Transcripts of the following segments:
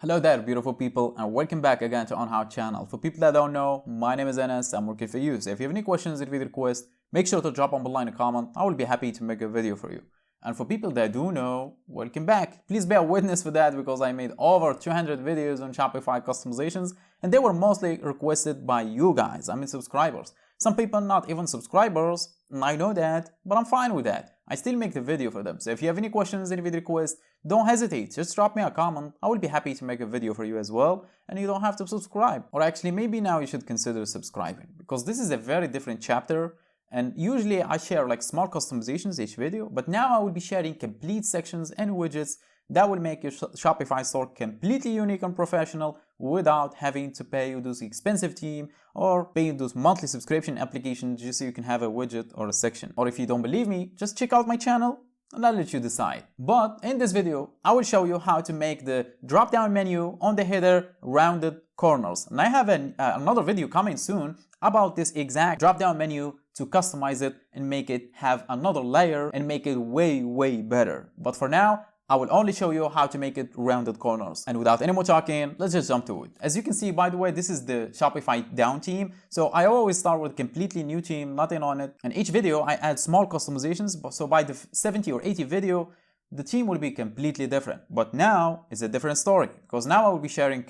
Hello there, beautiful people, and welcome back again to On How channel. For people that don't know, my name is Enes. I'm working for you. So if you have any questions or video requests, make sure to drop them below in a comment. I will be happy to make a video for you. And for people that do know, welcome back. Please bear witness for that because I made over 200 videos on Shopify customizations, and they were mostly requested by you guys. I mean subscribers. Some people not even subscribers, and I know that, but I'm fine with that. I still make the video for them. So if you have any questions, any video requests, don't hesitate. Just drop me a comment. I will be happy to make a video for you as well. And you don't have to subscribe. Or actually, maybe now you should consider subscribing because this is a very different chapter. And usually I share like small customizations each video, but now I will be sharing complete sections and widgets that will make your Shopify store completely unique and professional without having to pay those expensive team or paying those monthly subscription applications just so you can have a widget or a section. Or if you don't believe me, just check out my channel and I'll let you decide. But in this video, I will show you how to make the drop-down menu on the header rounded corners. And I have another video coming soon about this exact drop-down menu to customize it and make it have another layer and make it way better. But for now, I will only show you how to make it rounded corners. And without any more talking, let's just jump to it. As you can see, by the way, this is the Shopify down theme. So I always start with a completely new theme, nothing on it. And each video I add small customizations. So by the 70 or 80 video, the theme will be completely different. But now it's a different story because now I will be sharing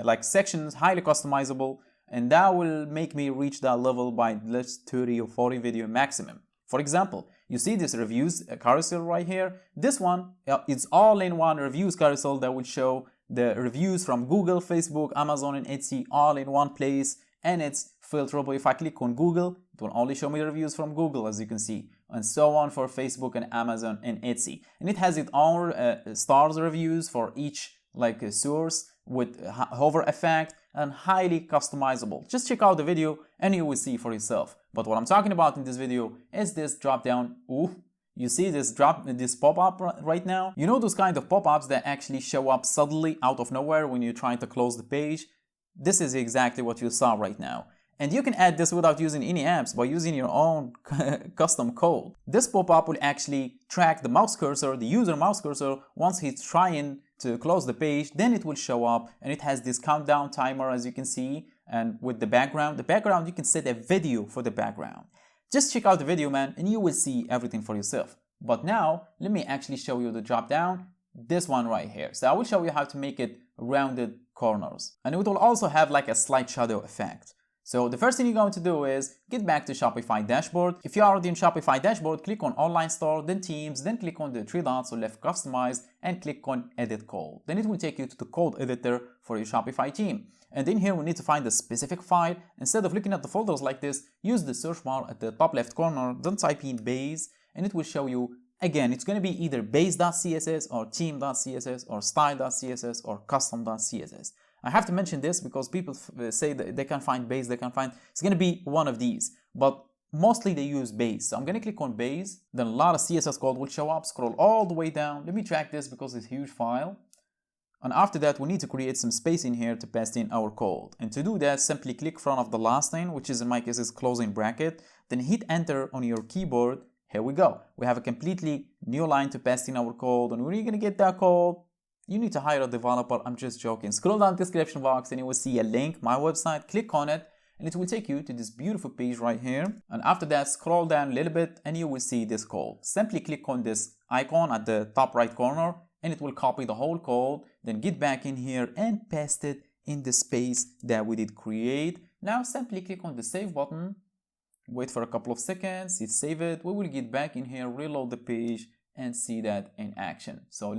like sections, highly customizable, and that will make me reach that level by let's 30 or 40 video maximum. For example, you see this reviews carousel right here. This one is all-in-one reviews carousel that will show the reviews from Google, Facebook, Amazon, and Etsy all in one place, and it's filterable. If I click on Google, it will only show me the reviews from Google, as you can see, and so on for Facebook and Amazon and Etsy. And it has its own stars reviews for each like a source with hover effect and highly customizable. Just check out the video and you will see for yourself. But what I'm talking about in this video is this drop down. Ooh, you see this pop-up right now? You know those kind of pop-ups that actually show up suddenly out of nowhere when you're trying to close the page? This is exactly what you saw right now. And you can add this without using any apps by using your own custom code. This pop-up will actually track the mouse cursor, the user mouse cursor, once he's trying to close the page, then it will show up, and it has this countdown timer, as you can see. And with the background you can set a video for the background. Just check out the video, man, and you will see everything for yourself. But now let me actually show you the drop down, this one right here. So I will show you how to make it rounded corners, and it will also have like a slight shadow effect. So the first thing you're going to do is get back to Shopify dashboard. If you're already in Shopify dashboard, click on online store, then themes, then click on the three dots on left customize and click on edit code. Then it will take you to the code editor for your Shopify theme. And in here we need to find the specific file. Instead of looking at the folders like this, use the search bar at the top left corner, then type in base, and it will show you. Again, it's going to be either base.css or theme.css or style.css or custom.css. I have to mention this because people say that they can find base, it's going to be one of these, but mostly they use base. So I'm going to click on base, then a lot of CSS code will show up, scroll all the way down. Let me track this because it's a huge file. And after that, we need to create some space in here to paste in our code. And to do that, simply click front of the last thing, which is in my case is closing bracket, then hit enter on your keyboard. Here we go. We have a completely new line to paste in our code. And where are you going to get that code? You need to hire a developer. I'm just joking. Scroll down the description box and you will see a link, my website. Click on it and it will take you to this beautiful page right here. And after that, scroll down a little bit and you will see this code. Simply click on this icon at the top right corner and it will copy the whole code. Then get back in here and paste it in the space that we did create. Now simply click on the save button. Wait for a couple of seconds. Hit save it. We will get back in here, reload the page and see that in action. So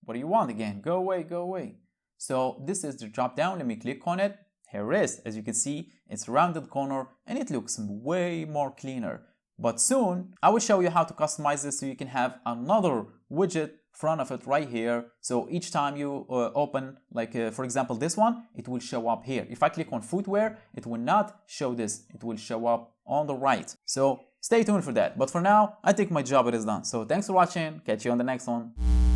what do you want again? Go away. So this is the drop down. Let me click on it. Here it is. As you can see, it's rounded corner and it looks way more cleaner. But soon I will show you how to customize this so you can have another widget front of it right here. So each time you open, like for example this one, it will show up here. If I click on footwear, it will not show this. It will show up on the right. So stay tuned for that. But for now, I think my job is done. So thanks for watching. Catch you on the next one.